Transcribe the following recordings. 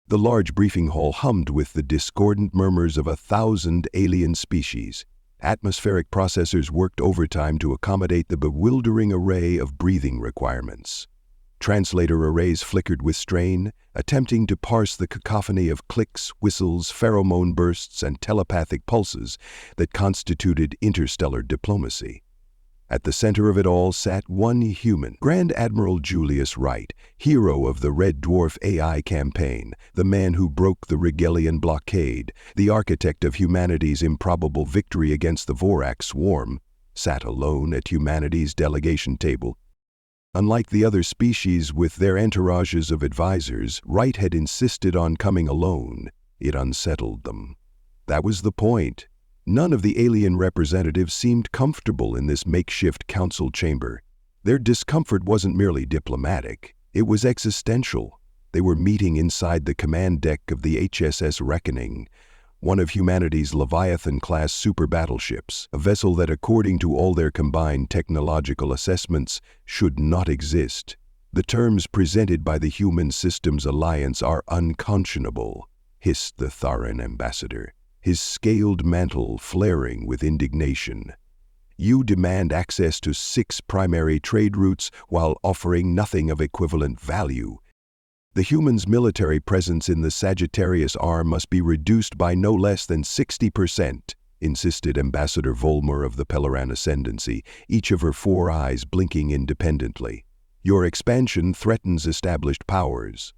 The large briefing hall hummed with the discordant murmurs of 1,000 alien species. Atmospheric processors worked overtime to accommodate the bewildering array of breathing requirements. Translator arrays flickered with strain, attempting to parse the cacophony of clicks, whistles, pheromone bursts, and telepathic pulses that constituted interstellar diplomacy. At the center of it all sat one human, Grand Admiral Julius Wright, hero of the Red Dwarf AI campaign, the man who broke the Rigelian blockade, the architect of humanity's improbable victory against the Vorax swarm, sat alone at humanity's delegation table. Unlike the other species with their entourages of advisors, Wright had insisted on coming alone. It unsettled them. That was the point. None of the alien representatives seemed comfortable in this makeshift council chamber. Their discomfort wasn't merely diplomatic, it was existential. They were meeting inside the command deck of the HSS Reckoning, one of humanity's Leviathan-class super battleships, a vessel that, according to all their combined technological assessments, should not exist. The terms presented by the Human Systems Alliance are unconscionable, hissed the Tharan ambassador, his scaled mantle flaring with indignation. You demand access to 6 primary trade routes while offering nothing of equivalent value. The humans' military presence in the Sagittarius Arm must be reduced by no less than 60%, insisted Ambassador Volmer of the Pelleran Ascendancy, each of her 4 eyes blinking independently. Your expansion threatens established powers.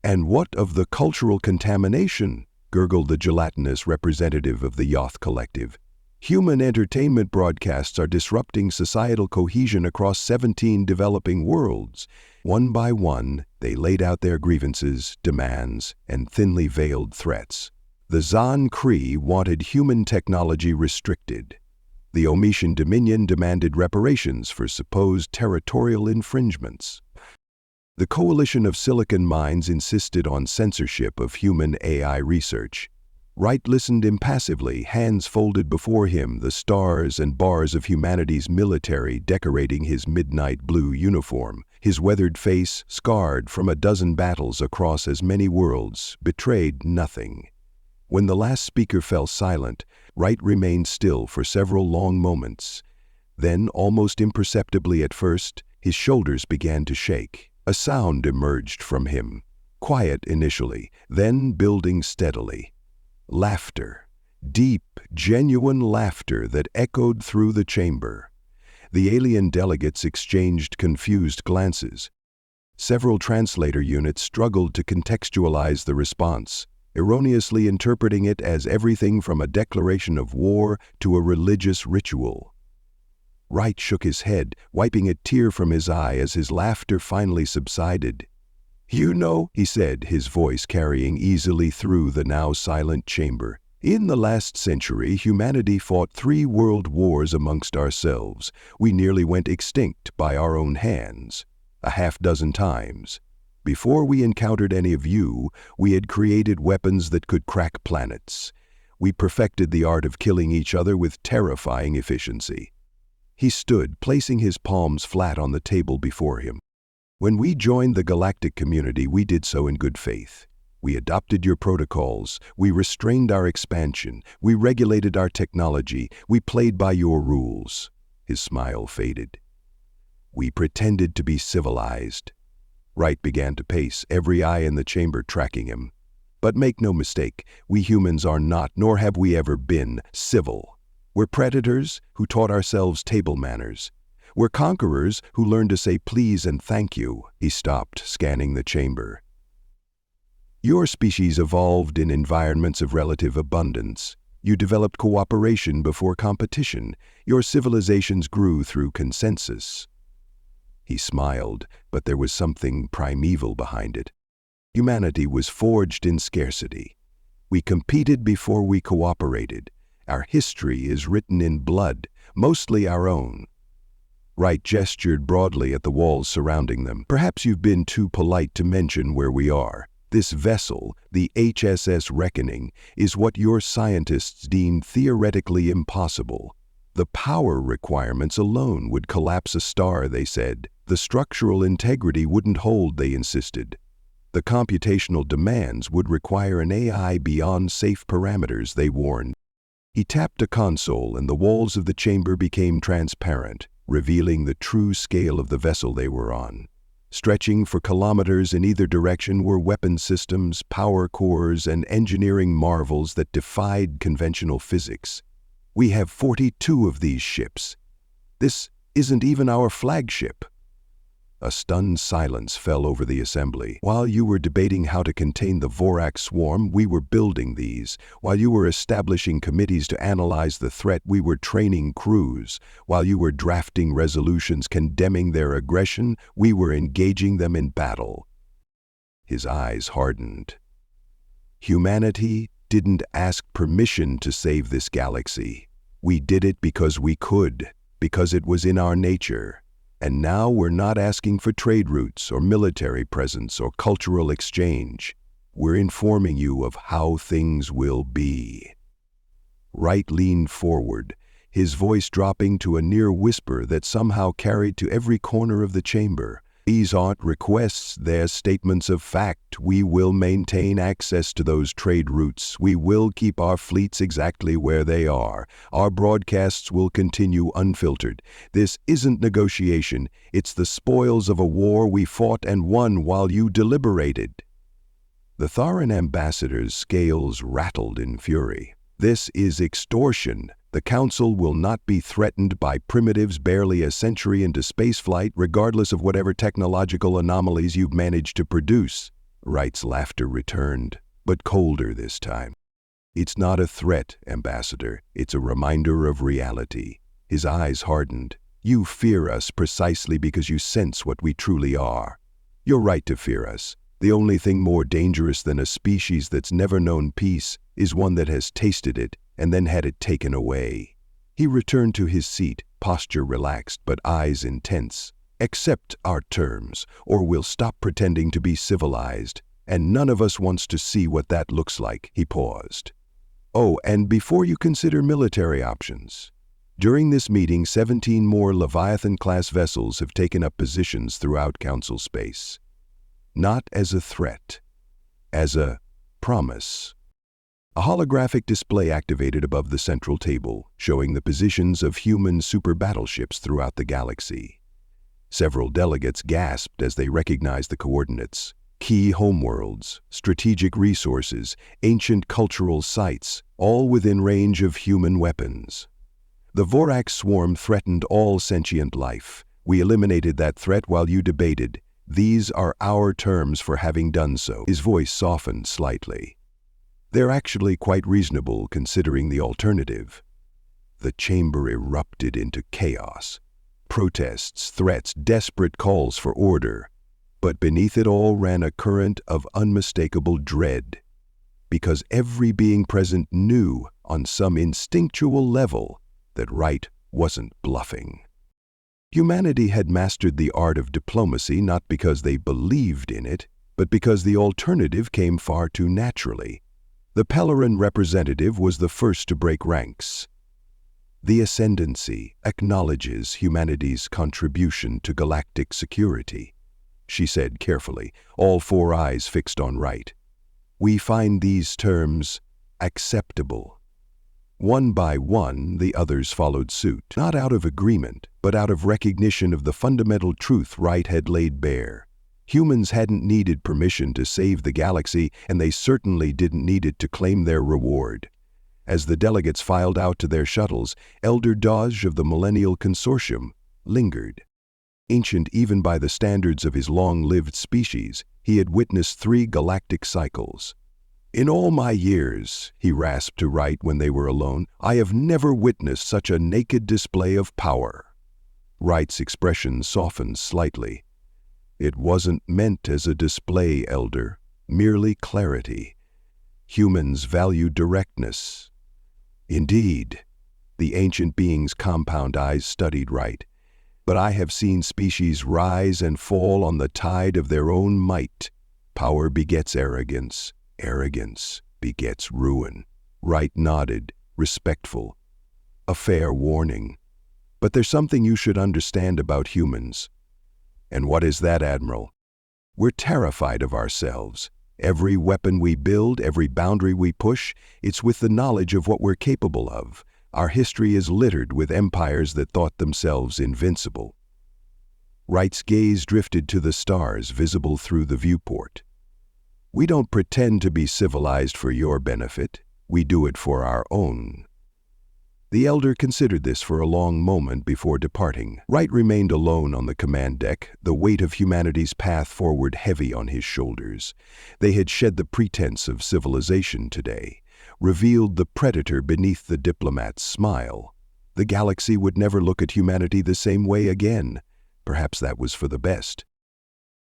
And what of the cultural contamination? Gurgled the gelatinous representative of the Yoth Collective. Human entertainment broadcasts are disrupting societal cohesion across 17 developing worlds. One by one, they laid out their grievances, demands, and thinly veiled threats. The Zan Kree wanted human technology restricted. The Omitian Dominion demanded reparations for supposed territorial infringements. The Coalition of Silicon Minds insisted on censorship of human AI research. Wright listened impassively, hands folded before him, the stars and bars of humanity's military decorating his midnight blue uniform. His weathered face, scarred from a dozen battles across as many worlds, betrayed nothing. When the last speaker fell silent, Wright remained still for several long moments. Then, almost imperceptibly at first, his shoulders began to shake. A sound emerged from him, quiet initially, then building steadily. Laughter, deep, genuine laughter that echoed through the chamber. The alien delegates exchanged confused glances. Several translator units struggled to contextualize the response, erroneously interpreting it as everything from a declaration of war to a religious ritual. Wright shook his head, wiping a tear from his eye as his laughter finally subsided. You know, he said, his voice carrying easily through the now silent chamber, in the last century, humanity fought 3 world wars amongst ourselves. We nearly went extinct by our own hands, a half-dozen times. Before we encountered any of you, we had created weapons that could crack planets. We perfected the art of killing each other with terrifying efficiency. He stood, placing his palms flat on the table before him. When we joined the galactic community, we did so in good faith. We adopted your protocols, we restrained our expansion, we regulated our technology, we played by your rules. His smile faded. We pretended to be civilized. Wright began to pace, every eye in the chamber tracking him. But make no mistake, we humans are not, nor have we ever been, civil. We're predators who taught ourselves table manners. We're conquerors who learned to say please and thank you. He stopped, scanning the chamber. Your species evolved in environments of relative abundance. You developed cooperation before competition. Your civilizations grew through consensus. He smiled, but there was something primeval behind it. Humanity was forged in scarcity. We competed before we cooperated. Our history is written in blood, mostly our own. Wright gestured broadly at the walls surrounding them. Perhaps you've been too polite to mention where we are. This vessel, the HSS Reckoning, is what your scientists deemed theoretically impossible. The power requirements alone would collapse a star, they said. The structural integrity wouldn't hold, they insisted. The computational demands would require an AI beyond safe parameters, they warned. He tapped a console and the walls of the chamber became transparent, revealing the true scale of the vessel they were on. Stretching for kilometers in either direction were weapon systems, power cores, and engineering marvels that defied conventional physics. We have 42 of these ships. This isn't even our flagship. A stunned silence fell over the assembly. While you were debating how to contain the Vorak swarm, we were building these. While you were establishing committees to analyze the threat, we were training crews. While you were drafting resolutions condemning their aggression, we were engaging them in battle. His eyes hardened. Humanity didn't ask permission to save this galaxy. We did it because we could, because it was in our nature. And now we're not asking for trade routes or military presence or cultural exchange. We're informing you of how things will be. Wright leaned forward, his voice dropping to a near whisper that somehow carried to every corner of the chamber. These aren't requests, they're statements of fact. We will maintain access to those trade routes. We will keep our fleets exactly where they are. Our broadcasts will continue unfiltered. This isn't negotiation. It's the spoils of a war we fought and won while you deliberated. The Tharan ambassador's scales rattled in fury. This is extortion. The Council will not be threatened by primitives barely a century into spaceflight, regardless of whatever technological anomalies you've managed to produce. Wright's laughter returned, but colder this time. It's not a threat, Ambassador. It's a reminder of reality. His eyes hardened. You fear us precisely because you sense what we truly are. You're right to fear us. The only thing more dangerous than a species that's never known peace is one that has tasted it and then had it taken away. He returned to his seat, posture relaxed but eyes intense. Accept our terms, or we'll stop pretending to be civilized, and none of us wants to see what that looks like. He paused. Oh, and before you consider military options, during this meeting 17 more Leviathan-class vessels have taken up positions throughout Council space. Not as a threat, as a promise. A holographic display activated above the central table, showing the positions of human super battleships throughout the galaxy. Several delegates gasped as they recognized the coordinates. Key homeworlds, strategic resources, ancient cultural sites, all within range of human weapons. The Vorak swarm threatened all sentient life. We eliminated that threat while you debated. These are our terms for having done so. His voice softened slightly. They're actually quite reasonable considering the alternative. The chamber erupted into chaos. Protests, threats, desperate calls for order. But beneath it all ran a current of unmistakable dread. Because every being present knew, on some instinctual level, that Wright wasn't bluffing. Humanity had mastered the art of diplomacy not because they believed in it, but because the alternative came far too naturally. The Pellerin representative was the first to break ranks. The Ascendancy acknowledges humanity's contribution to galactic security, she said carefully, all four eyes fixed on Wright. We find these terms acceptable. One by one, the others followed suit, not out of agreement, but out of recognition of the fundamental truth Wright had laid bare. Humans hadn't needed permission to save the galaxy, and they certainly didn't need it to claim their reward. As the delegates filed out to their shuttles, Elder Dodge of the Millennial Consortium lingered. Ancient even by the standards of his long-lived species, he had witnessed 3 galactic cycles. In all my years, he rasped to Wright when they were alone, I have never witnessed such a naked display of power. Wright's expression softened slightly. It wasn't meant as a display, Elder, merely clarity. Humans value directness. Indeed, the ancient being's compound eyes studied Wright. But I have seen species rise and fall on the tide of their own might. Power begets arrogance. Arrogance begets ruin. Wright nodded, respectful. A fair warning. But there's something you should understand about humans. And what is that, Admiral? We're terrified of ourselves. Every weapon we build, every boundary we push, it's with the knowledge of what we're capable of. Our history is littered with empires that thought themselves invincible. Wright's gaze drifted to the stars visible through the viewport. We don't pretend to be civilized for your benefit. We do it for our own. The elder considered this for a long moment before departing. Wright remained alone on the command deck, the weight of humanity's path forward heavy on his shoulders. They had shed the pretense of civilization today, revealed the predator beneath the diplomat's smile. The galaxy would never look at humanity the same way again. Perhaps that was for the best.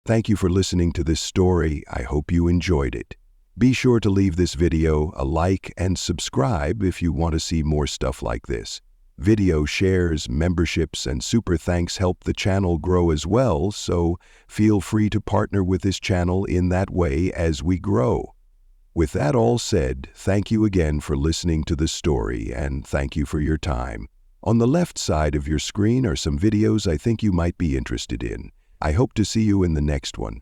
Thank you for listening to this story. I hope you enjoyed it. Be sure to leave this video a like and subscribe if you want to see more stuff like this. Video shares, memberships, and super thanks help the channel grow as well, so feel free to partner with this channel in that way as we grow. With that all said, thank you again for listening to the story, and thank you for your time. On the left side of your screen are some videos I think you might be interested in. I hope to see you in the next one.